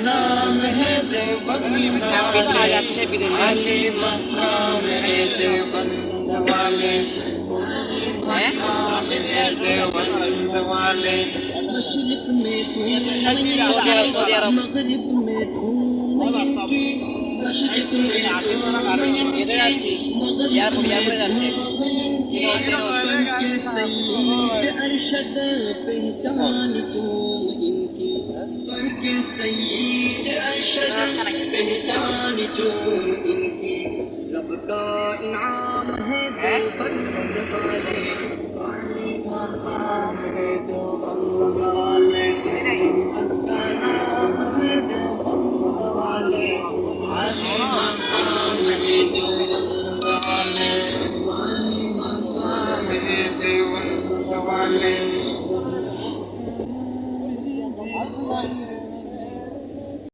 नाम है देवबंद वाले, अली मकाम है देवबंद वाले, मकाम है देवबंद वाले। मशरिक में धूम मगरिब में धूम इनकी, मशरिक में धूम अरशद पहचान चूम इनकी, के सईद अरशद पहचान चूम इनकी। रब का इनाम है देवबंद वाले, मकाम है देवबंद वाले, उनका नाम है देवबंद वाले, अली मकाम है देवबंद वाले, अली मकाम है देवबंद वाले।